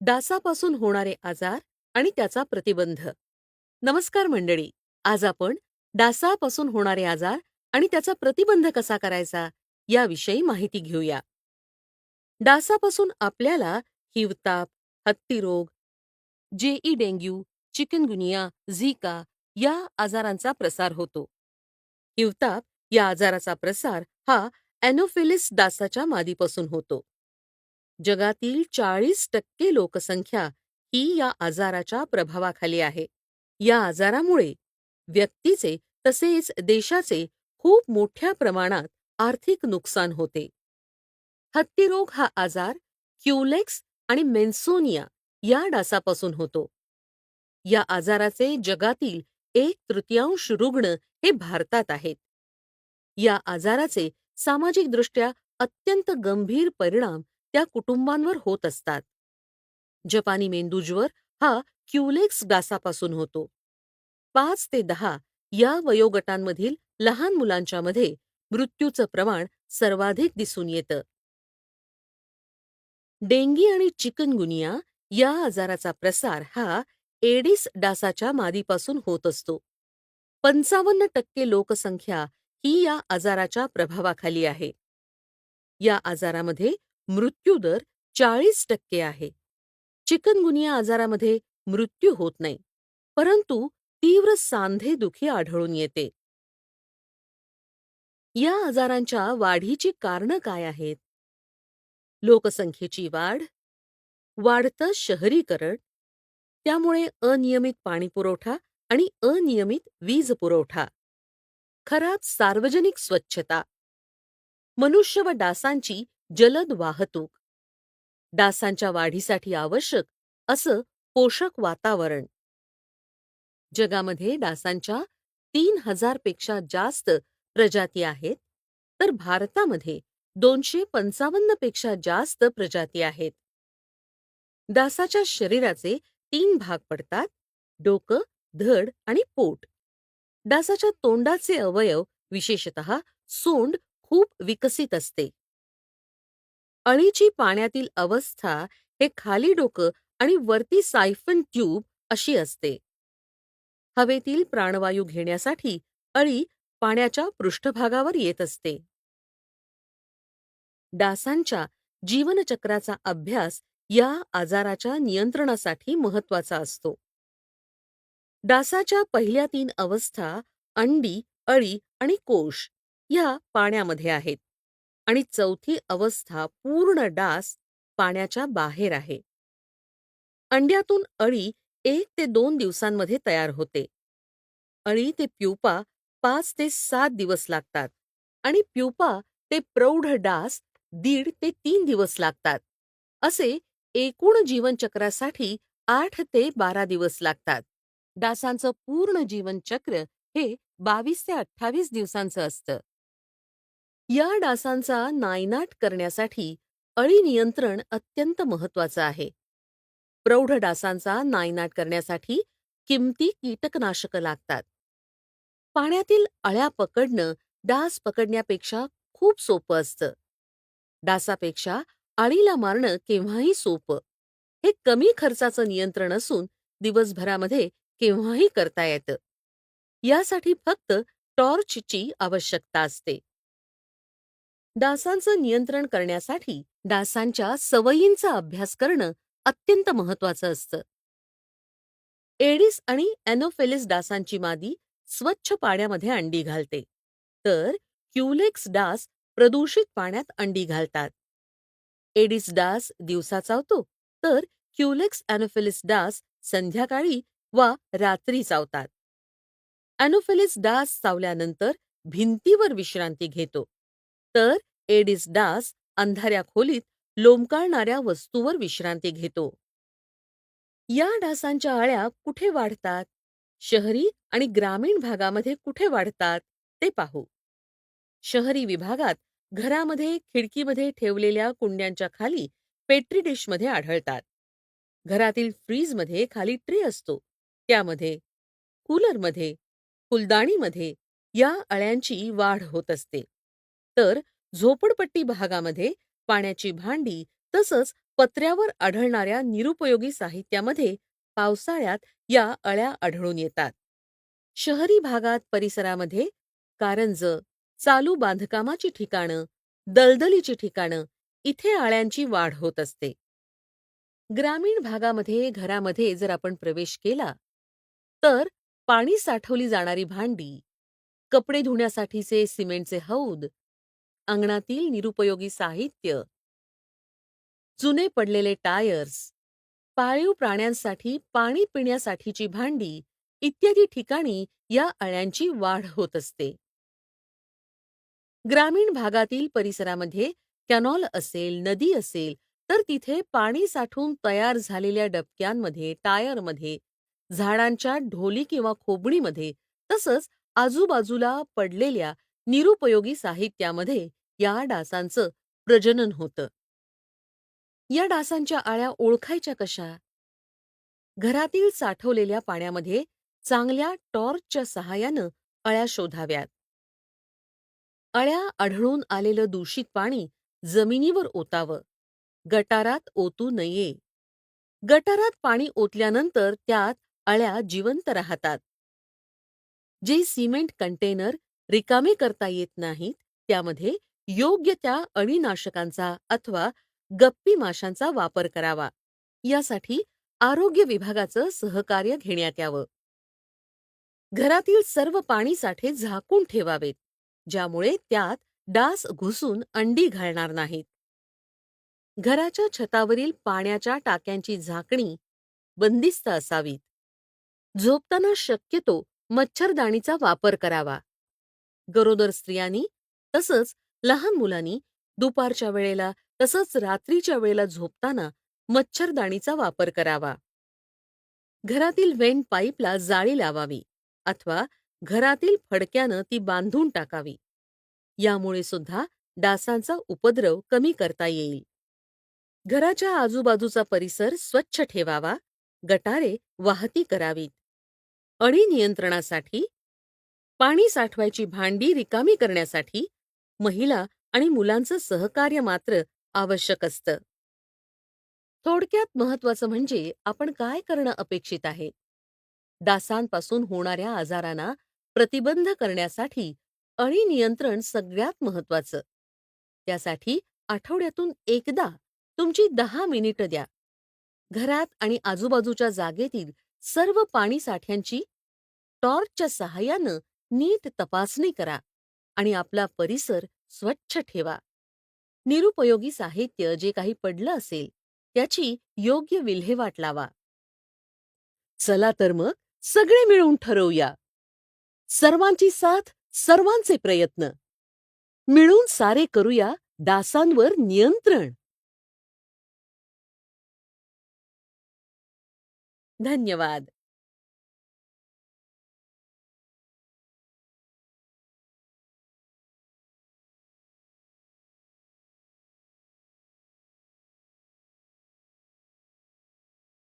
डासापासून होणारे आजार आणि त्याचा प्रतिबंध. नमस्कार मंडळी. आज आपण डासापासून होणारे आजार आणि त्याचा प्रतिबंध कसा करायचा याविषयी माहिती घेऊया. डासापासून आपल्याला हिवताप, हत्तीरोग, डेंग्यू, चिकनगुनिया, झिका या आजारांचा प्रसार होतो. हिवताप या आजाराचा प्रसार हा ॲनोफिलीस डासाच्या मादीपासून होतो. जगातील 40% लोकसंख्या ही या आजाराच्या प्रभावाखाली आहे. या आजारामुळे व्यक्तीचे तसेच देशाचे खूप मोठ्या प्रमाणात आर्थिक नुकसान होते. हत्तीरोग हा आजार क्युलेक्स आणि मेन्सोनिया या डासापासून होतो. या आजाराचे जगातील 1/3 रुग्ण हे भारतात आहेत. या आजाराचे सामाजिकदृष्ट्या अत्यंत गंभीर परिणाम त्या कुटुंबांवर होत असतात. जपानी मेंदूज्वर हा क्युलेक्स डासापासून होतो. 5 ते 10 या वयोगटांमधील लहान मुलांच्या मध्ये मृत्यूचं प्रमाण सर्वाधिक दिसून येतं. डेंगी आणि चिकनगुनिया या आजाराचा प्रसार हा एडिस डासाच्या मादीपासून होत असतो. 55% लोकसंख्या ही या आजाराच्या प्रभावाखाली आहे. या आजारामध्ये मृत्यूदर 40% आहे. चिकनगुनिया आजारामध्ये मृत्यू होत नाही, परंतु तीव्र सांधेदुखी आढळून येते. या आजारांच्या वाढीची कारणं काय आहेत? लोकसंख्येची वाढ, वाढतं शहरीकरण, त्यामुळे अनियमित पाणीपुरवठा आणि अनियमित वीज पुरवठा, खराब सार्वजनिक स्वच्छता, मनुष्य व डासांची जलद वाहतूक, डासांच्या वाढीसाठी आवश्यक असं पोषक वातावरण. जगामध्ये डासांच्या 3000 पेक्षा जास्त प्रजाती आहेत, तर भारतामध्ये 255 पेक्षा जास्त प्रजाती आहेत. डासाच्या शरीराचे 3 भाग पडतात: डोकं, धड आणि पोट. डासाच्या तोंडाचे अवयव, विशेषतः सोंड, खूप विकसित असते. अळीची पाण्यातील अवस्था हे खाली डोकं आणि वरती सायफन ट्यूब अशी असते. हवेतील प्राणवायू घेण्यासाठी अळी पाण्याच्या पृष्ठभागावर येत असते. डासांच्या जीवनचक्राचा अभ्यास या आजाराच्या नियंत्रणासाठी महत्वाचा असतो. डासाच्या पहिल्या 3 अवस्था अंडी, अळी आणि कोश ह्या पाण्यामध्ये आहेत आणि चौथी अवस्था पूर्ण डास पाण्याच्या बाहेर आहे. अंड्यातून अळी 1 ते 2 दिवसांमध्ये तयार होते. अळी ते प्युपा 5 ते 7 दिवस लागतात आणि प्युपा ते प्रौढ डास 1.5 ते 3 दिवस लागतात. असे एकूण जीवनचक्रासाठी 8 ते 12 दिवस लागतात. डासांचं पूर्ण जीवनचक्र हे 22 ते 28 दिवसांचं असतं. या डासांचा नायनाट करण्यासाठी अळी नियंत्रण अत्यंत महत्वाचं आहे. प्रौढ डासांचा नायनाट करण्यासाठी किमती कीटकनाशकं लागतात. पाण्यातील अळ्या पकडणं डास पकडण्यापेक्षा खूप सोपं असतं. डासापेक्षा अळीला मारणं केव्हाही सोपं. हे कमी खर्चाचं नियंत्रण असून दिवसभरामध्ये केव्हाही करता येतं. यासाठी फक्त टॉर्चची आवश्यकता असते. डासांचं नियंत्रण करण्यासाठी डासांच्या सवयींचा अभ्यास करणं अत्यंत महत्वाचं असतं. एडिस आणि ॲनोफिलीस डासांची मादी स्वच्छ पाण्यामध्ये अंडी घालते, तर क्युलेक्स डास प्रदूषित पाण्यात अंडी घालतात. एडिस डास दिवसा चावतो, तर क्युलेक्स ॲनोफिलीस डास संध्याकाळी वा रात्री चावतात. ॲनोफिलीस डास चावल्यानंतर भिंतीवर विश्रांती घेतो, तर एडिस डास अंधाऱ्या खोलीत लोंबकळणाऱ्या वस्तूवर विश्रांती घेतो. या डासांच्या अळ्या कुठे वाढतात? शहरी आणि ग्रामीण भागामध्ये कुठे वाढतात ते पाहू. शहरी विभागात घरामध्ये खिडकीमध्ये ठेवलेल्या कुंड्यांच्या खाली पेट्री डिशमध्ये आढळतात. घरातील फ्रीजमध्ये खाली ट्रे असतो, त्यामध्ये, कूलरमध्ये, फुलदाणीमध्ये या अळ्यांची वाढ होत असते. तर झोपडपट्टी भागामध्ये पाण्याची भांडी तसंच पत्र्यावर आढळणाऱ्या निरुपयोगी साहित्यामध्ये पावसाळ्यात या अळ्या आढळून येतात. शहरी भागात परिसरामध्ये कारंजं, चालू बांधकामाची ठिकाणं, दलदलीची ठिकाणं इथे अळ्यांची वाढ होत असते. ग्रामीण भागामध्ये घरामध्ये जर आपण प्रवेश केला, तर पाणी साठवली जाणारी भांडी, कपडे धुण्यासाठीचे सिमेंटचे हौद, अंगणातील निरुपयोगी साहित्य, जुने पडलेले टायर्स, पाळीव प्राण्यांसाठी पाणी पिण्यासाठीची भांडी इत्यादी ठिकाणी या अळ्यांची वाढ होत असते. ग्रामीण भागातील परिसरामध्ये कॅनॉल असेल, नदी असेल, तर तिथे पाणी साठून तयार झालेल्या डबक्यांमध्ये, टायरमध्ये, झाडांच्या ढोली किंवा खोबणीमध्ये, तसंच आजूबाजूला पडलेल्या निरुपयोगी साहित्यामध्ये या डासांचं प्रजनन होतं. या डासांच्या अळ्या ओळखायच्या कशा? घरातील साठवलेल्या पाण्यामध्ये चांगल्या टॉर्चच्या सहाय्यानं अळ्या शोधाव्यात. अळ्या आढळून आलेलं दूषित पाणी जमिनीवर ओतावं. गटारात ओतू नये. गटारात पाणी ओतल्यानंतर त्यात अळ्या जिवंत राहतात. जे सिमेंट कंटेनर रिकामे करता येत नाहीत, त्यामध्ये योग्य त्या अळीनाशकांचा अथवा गप्पी माशांचा वापर करावा. यासाठी आरोग्य विभागाचं सहकार्य घेण्यात यावं. घरातील सर्व पाणीसाठे झाकून ठेवावेत, ज्यामुळे त्यात डास घुसून अंडी घालणार नाहीत. घराच्या छतावरील पाण्याच्या टाक्यांची झाकणी बंदिस्त असावीत. झोपताना शक्यतो मच्छरदाणीचा वापर करावा. गरोदर स्त्रियांनी तसंच लहान मुलांनी दुपारच्या वेळेला तसंच रात्रीच्या वेळेला झोपताना मच्छरदाणीचा वापर करावा. घरातील वेंट पाईपला जाळी लावावी अथवा घरातील फडक्यानं ती बांधून टाकावी. यामुळे सुद्धा डासांचा उपद्रव कमी करता येईल. घराच्या आजूबाजूचा परिसर स्वच्छ ठेवावा. गटारे वाहती करावीत. अळी नियंत्रणासाठी पाणी साठवायची भांडी रिकामी करण्यासाठी महिला आणि मुलांचं सहकार्य मात्र आवश्यक असतं. थोडक्यात महत्वाचं म्हणजे आपण काय करणं अपेक्षित आहे? डासांपासून होणाऱ्या आजारांना प्रतिबंध करण्यासाठी अळी नियंत्रण सगळ्यात महत्वाचं. त्यासाठी आठवड्यातून एकदा तुमची 10 मिनिटं द्या. घरात आणि आजूबाजूच्या जागेतील सर्व पाणी साठ्यांची टॉर्चच्या सहाय्यानं नीट तपासणी करा आणि आपला परिसर स्वच्छ ठेवा. निरुपयोगी साहित्य जे काही पडलं असेल, त्याची योग्य विल्हेवाट लावा. चला तर मग सगळे मिळून ठरवूया. सर्वांची साथ, सर्वांचे प्रयत्न. मिळून सारे करूया डासांवर नियंत्रण. धन्यवाद.